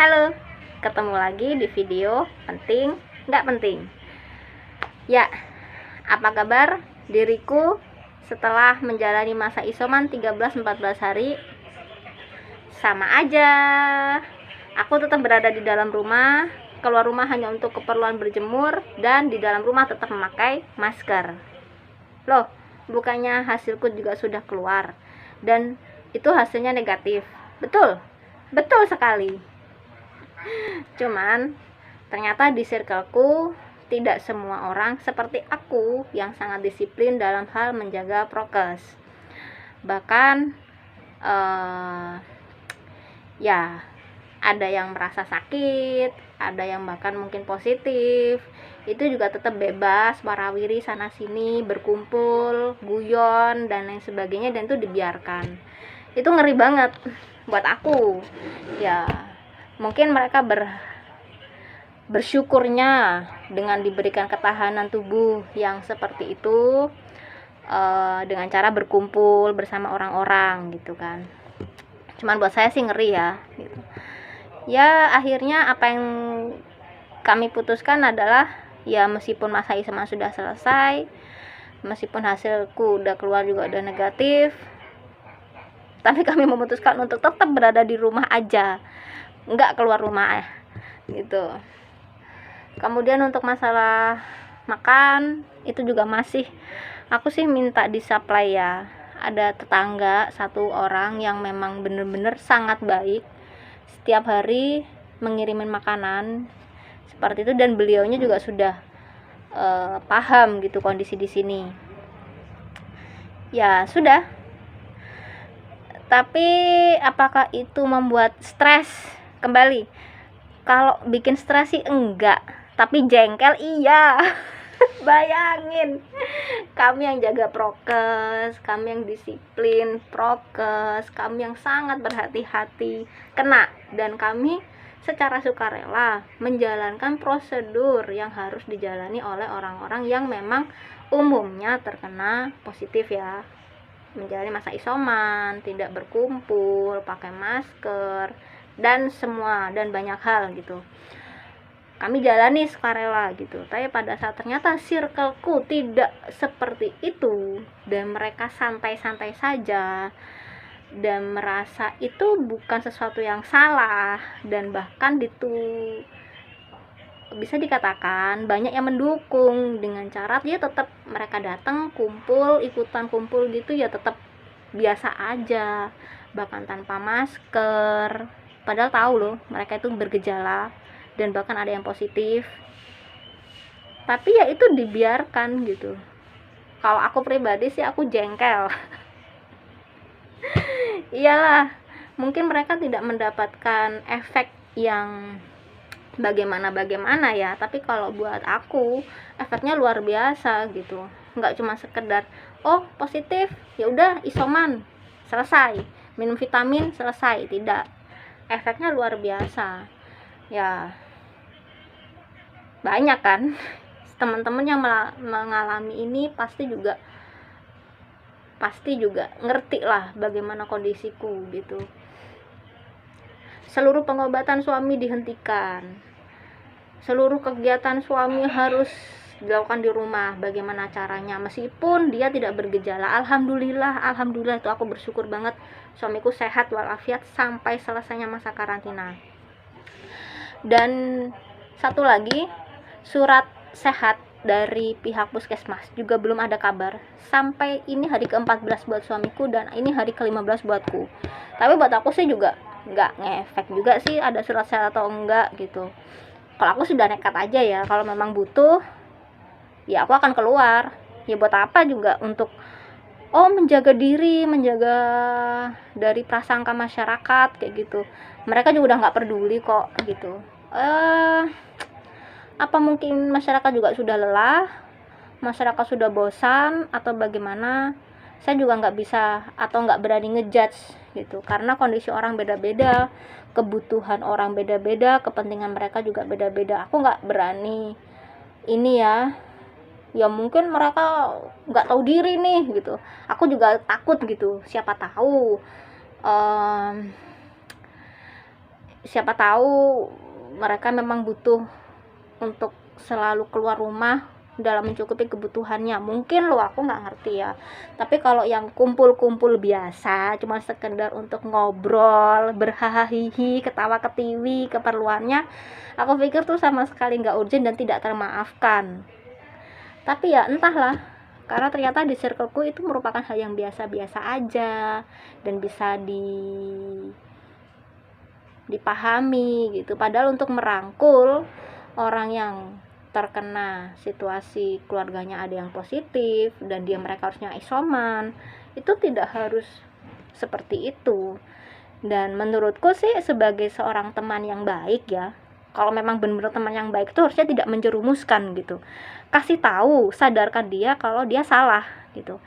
Halo, ketemu lagi di video penting nggak penting. Ya, apa kabar diriku setelah menjalani masa isoman 13-14 hari? Sama aja, aku tetap berada di dalam rumah, keluar rumah hanya untuk keperluan berjemur, dan di dalam rumah tetap memakai masker. Loh, bukannya hasilku juga sudah keluar dan itu hasilnya negatif? Betul, betul sekali. Cuman ternyata di circleku tidak semua orang seperti aku yang sangat disiplin dalam hal menjaga prokes. Bahkan ya ada yang merasa sakit, ada yang bahkan mungkin positif. Itu juga tetap bebas warawiri sana sini, berkumpul, guyon dan lain sebagainya, dan itu dibiarkan. Itu ngeri banget buat aku. Ya, mungkin mereka bersyukurnya dengan diberikan ketahanan tubuh yang seperti itu, dengan cara berkumpul bersama orang-orang gitu kan. Cuman buat saya sih ngeri ya gitu. Ya akhirnya apa yang kami putuskan adalah ya, meskipun masa isoman sudah selesai, meskipun hasilku udah keluar juga udah negatif, tapi kami memutuskan untuk tetap berada di rumah aja, nggak keluar rumah gitu. Kemudian untuk masalah makan itu juga masih aku sih minta disuplai ya. Ada tetangga satu orang yang memang bener-bener sangat baik, setiap hari mengirimin makanan seperti itu, dan beliaunya juga sudah paham gitu kondisi di sini. Ya sudah. Tapi apakah itu membuat stres kembali? Kalau bikin stres sih enggak, tapi jengkel iya. Bayangin, kami yang jaga prokes, kami yang disiplin prokes, kami yang sangat berhati-hati kena, dan kami secara sukarela menjalankan prosedur yang harus dijalani oleh orang-orang yang memang umumnya terkena positif ya, menjalani masa isoman, tidak berkumpul, pakai masker, dan semua, dan banyak hal gitu. Kami jalani sukarela gitu. Tapi pada saat ternyata circleku tidak seperti itu, dan mereka santai-santai saja, dan merasa itu bukan sesuatu yang salah, dan bahkan bisa dikatakan banyak yang mendukung dengan cara dia tetap mereka datang kumpul, ikutan kumpul gitu ya, tetap biasa aja, bahkan tanpa masker, padahal tahu loh mereka itu bergejala dan bahkan ada yang positif, tapi ya itu dibiarkan gitu. Kalau aku pribadi sih aku jengkel. Iyalah, mungkin mereka tidak mendapatkan efek yang bagaimana ya, tapi kalau buat aku efeknya luar biasa gitu. Nggak cuma sekedar oh positif ya udah isoman selesai, minum vitamin selesai, tidak, efeknya luar biasa ya. Banyak kan teman-teman yang mengalami ini pasti juga ngerti lah bagaimana kondisiku gitu. Seluruh pengobatan suami dihentikan, seluruh kegiatan suami harus dilakukan di rumah. Bagaimana caranya? Meskipun dia tidak bergejala, alhamdulillah itu aku bersyukur banget, suamiku sehat walafiat sampai selesainya masa karantina. Dan satu lagi, surat sehat dari pihak puskesmas juga belum ada kabar sampai ini hari ke-14 buat suamiku, dan ini hari ke-15 buatku. Tapi buat aku sih juga nggak ngefek juga sih ada surat sehat atau enggak gitu. Kalau aku sudah nekat aja ya, kalau memang butuh ya aku akan keluar. Ya buat apa juga untuk menjaga diri, menjaga dari prasangka masyarakat kayak gitu. Mereka juga udah nggak peduli kok gitu. Apa mungkin masyarakat juga sudah lelah, masyarakat sudah bosan, atau bagaimana? Saya juga nggak bisa atau nggak berani ngejudge gitu, karena kondisi orang beda-beda, kebutuhan orang beda-beda, kepentingan mereka juga beda-beda. Aku nggak berani ini ya mungkin mereka nggak tahu diri nih gitu. Aku juga takut gitu, siapa tahu siapa tahu mereka memang butuh untuk selalu keluar rumah dalam mencukupi kebutuhannya, mungkin loh, aku nggak ngerti ya. Tapi kalau yang kumpul-kumpul biasa cuma sekedar untuk ngobrol, berhahihi, ketawa ketiwi, keperluannya, aku pikir tuh sama sekali nggak urgent dan tidak termaafkan. Tapi ya entahlah, karena ternyata di circleku itu merupakan hal yang biasa-biasa aja dan bisa dipahami gitu. Padahal untuk merangkul orang yang terkena situasi keluarganya ada yang positif dan mereka harusnya isoman, itu tidak harus seperti itu. Dan menurutku sih sebagai seorang teman yang baik ya, kalau memang benar-benar teman yang baik itu harusnya tidak menjerumuskan gitu, kasih tahu, sadarkan dia kalau dia salah gitu.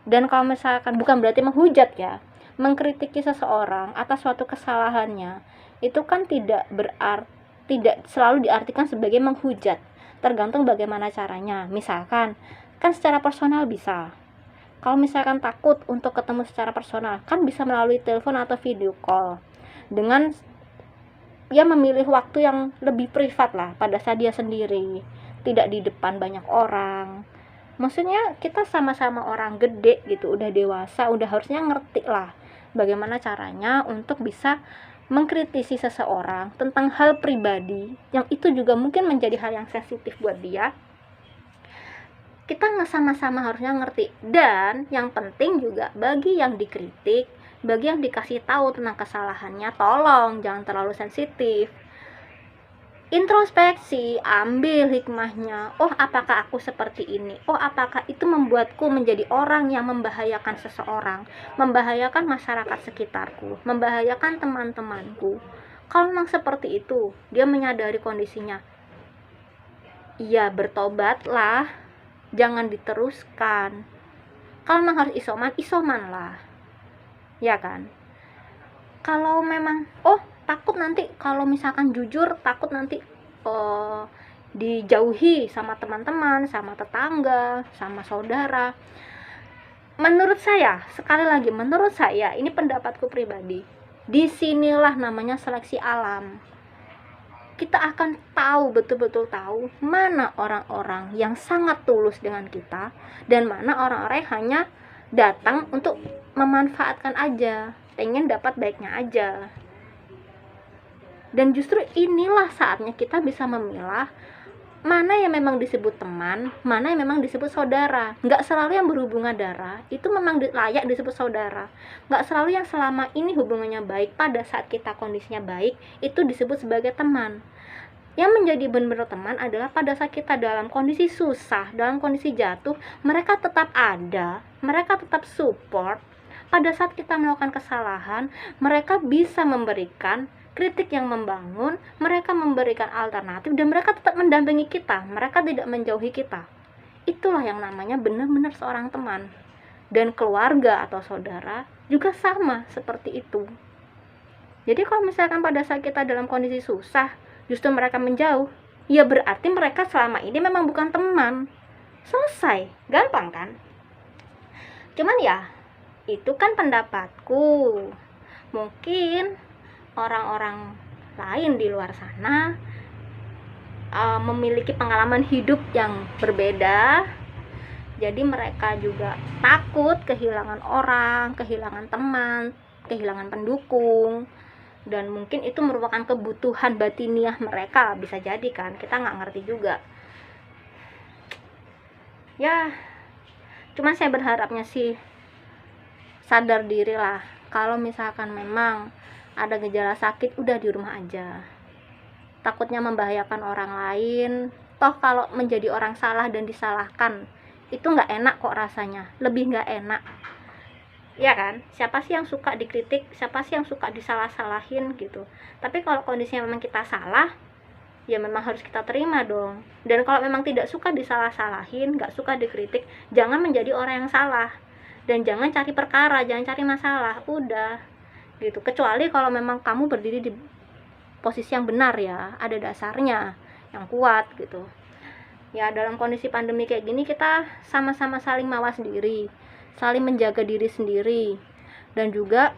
Dan kalau misalkan, bukan berarti menghujat ya, mengkritiki seseorang atas suatu kesalahannya itu kan tidak selalu diartikan sebagai menghujat, tergantung bagaimana caranya. Misalkan kan secara personal bisa, kalau misalkan takut untuk ketemu secara personal kan bisa melalui telepon atau video call, dengan dia memilih waktu yang lebih privat lah, pada saat dia sendiri, tidak di depan banyak orang. Maksudnya kita sama-sama orang gede gitu, udah dewasa, udah harusnya ngerti lah bagaimana caranya untuk bisa mengkritisi seseorang tentang hal pribadi yang itu juga mungkin menjadi hal yang sensitif buat dia. Kita nggak sama-sama harusnya ngerti. Dan yang penting juga bagi yang dikritik, bagi yang dikasih tahu tentang kesalahannya, tolong jangan terlalu sensitif. Introspeksi, ambil hikmahnya. Oh, apakah aku seperti ini? Oh, apakah itu membuatku menjadi orang yang membahayakan seseorang, membahayakan masyarakat sekitarku, membahayakan teman-temanku? Kalau memang seperti itu, dia menyadari kondisinya, ya bertobatlah, jangan diteruskan. Kalau memang harus isoman lah, ya kan? Kalau memang takut nanti, kalau misalkan jujur, takut nanti dijauhi sama teman-teman, sama tetangga, sama saudara. Menurut saya, sekali lagi, menurut saya, ini pendapatku pribadi, disinilah namanya seleksi alam. Kita akan tahu, betul-betul tahu mana orang-orang yang sangat tulus dengan kita dan mana orang-orang yang hanya datang untuk memanfaatkan aja, pengen dapat baiknya aja. Dan justru inilah saatnya kita bisa memilah mana yang memang disebut teman, mana yang memang disebut saudara. Nggak selalu yang berhubungan darah itu memang layak disebut saudara. Nggak selalu yang selama ini hubungannya baik, pada saat kita kondisinya baik, itu disebut sebagai teman. Yang menjadi benar-benar teman adalah pada saat kita dalam kondisi susah, dalam kondisi jatuh, mereka tetap ada, mereka tetap support. Pada saat kita melakukan kesalahan, mereka bisa memberikan kritik yang membangun, mereka memberikan alternatif, dan mereka tetap mendampingi kita, mereka tidak menjauhi kita. Itulah yang namanya benar-benar seorang teman. Dan keluarga atau saudara juga sama seperti itu. Jadi kalau misalkan pada saat kita dalam kondisi susah, justru mereka menjauh, ya berarti mereka selama ini memang bukan teman. Selesai, gampang kan? Cuman ya, itu kan pendapatku. Mungkin orang-orang lain di luar sana memiliki pengalaman hidup yang berbeda, jadi mereka juga takut kehilangan orang, kehilangan teman, kehilangan pendukung, dan mungkin itu merupakan kebutuhan batiniah mereka, bisa jadi kan, kita nggak ngerti juga ya. Cuman saya berharapnya sih sadar diri lah, kalau misalkan memang ada gejala sakit, udah di rumah aja, takutnya membahayakan orang lain. Toh kalau menjadi orang salah dan disalahkan itu nggak enak kok rasanya, lebih nggak enak ya kan. Siapa sih yang suka dikritik, siapa sih yang suka disalah-salahin gitu. Tapi kalau kondisinya memang kita salah, ya memang harus kita terima dong. Dan kalau memang tidak suka disalah-salahin, nggak suka dikritik, jangan menjadi orang yang salah, dan jangan cari perkara, jangan cari masalah, udah gitu. Kecuali kalau memang kamu berdiri di posisi yang benar ya, ada dasarnya yang kuat gitu ya. Dalam kondisi pandemi kayak gini, kita sama-sama saling mawas diri, saling menjaga diri sendiri, dan juga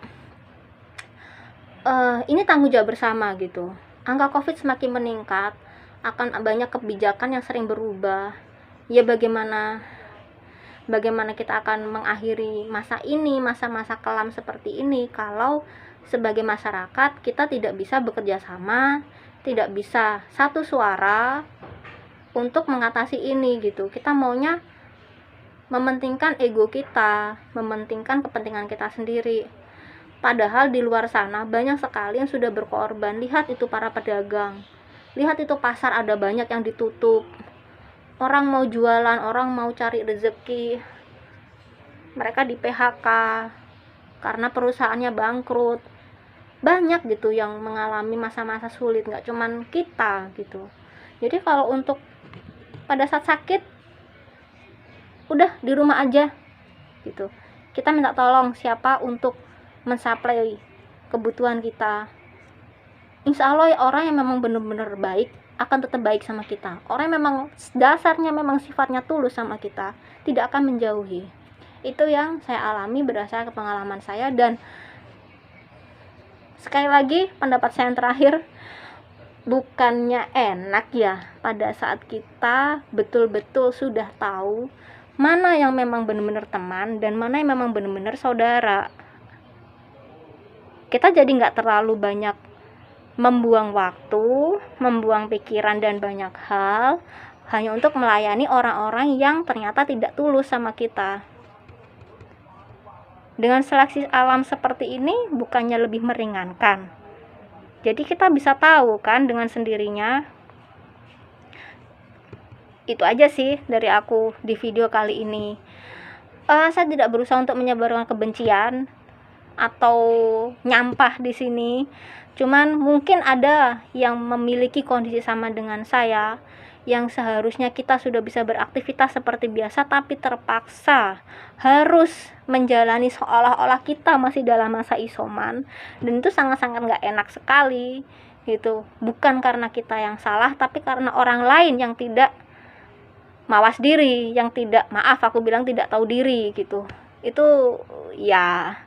ini tanggung jawab bersama gitu. Angka COVID semakin meningkat, akan banyak kebijakan yang sering berubah. Ya bagaimana kita akan mengakhiri masa ini, masa-masa kelam seperti ini, kalau sebagai masyarakat kita tidak bisa bekerja sama, tidak bisa satu suara untuk mengatasi ini gitu. Kita maunya mementingkan ego kita, mementingkan kepentingan kita sendiri. Padahal di luar sana banyak sekali yang sudah berkorban. Lihat itu para pedagang, lihat itu pasar ada banyak yang ditutup. Orang mau jualan, orang mau cari rezeki, mereka di PHK karena perusahaannya bangkrut. Banyak gitu yang mengalami masa-masa sulit, nggak cuman kita gitu. Jadi kalau untuk pada saat sakit, udah di rumah aja gitu. Kita minta tolong siapa untuk mensuplai kebutuhan kita. Insya Allah orang yang memang benar-benar baik akan tetap baik sama kita. Orang yang memang dasarnya memang sifatnya tulus sama kita tidak akan menjauhi. Itu yang saya alami berdasarkan pengalaman saya. Dan sekali lagi pendapat saya yang terakhir, bukannya enak ya pada saat kita betul-betul sudah tahu mana yang memang benar-benar teman dan mana yang memang benar-benar saudara. Kita jadi nggak terlalu banyak membuang waktu, membuang pikiran dan banyak hal hanya untuk melayani orang-orang yang ternyata tidak tulus sama kita. Dengan seleksi alam seperti ini bukannya lebih meringankan. Jadi kita bisa tahu kan dengan sendirinya. Itu aja sih dari aku di video kali ini. Saya tidak berusaha untuk menyebarkan kebencian atau nyampah di sini. Cuman mungkin ada yang memiliki kondisi sama dengan saya, yang seharusnya kita sudah bisa beraktivitas seperti biasa, tapi terpaksa harus menjalani seolah-olah kita masih dalam masa isoman. Dan itu sangat-sangat gak enak sekali gitu. Bukan karena kita yang salah, tapi karena orang lain yang tidak mawas diri, yang tidak, maaf aku bilang tidak tahu diri gitu. Itu ya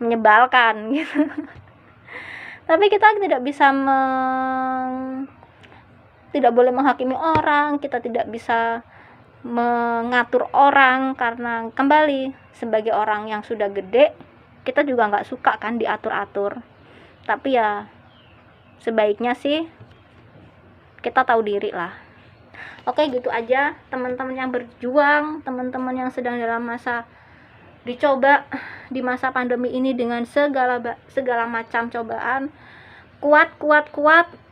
menyebalkan gitu. Tapi kita tidak bisa tidak boleh menghakimi orang, kita tidak bisa mengatur orang, karena kembali sebagai orang yang sudah gede, kita juga nggak suka kan diatur-atur. Tapi ya sebaiknya sih kita tahu diri lah. Oke, gitu aja teman-teman yang berjuang, teman-teman yang sedang dalam masa dicoba di masa pandemi ini dengan segala macam cobaan. Kuat,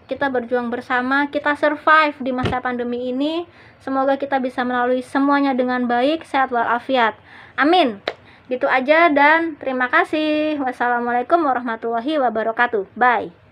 kita berjuang bersama, kita survive di masa pandemi ini. Semoga kita bisa melalui semuanya dengan baik, sehat walafiat. Amin. Gitu aja dan terima kasih. Wassalamualaikum warahmatullahi wabarakatuh. Bye.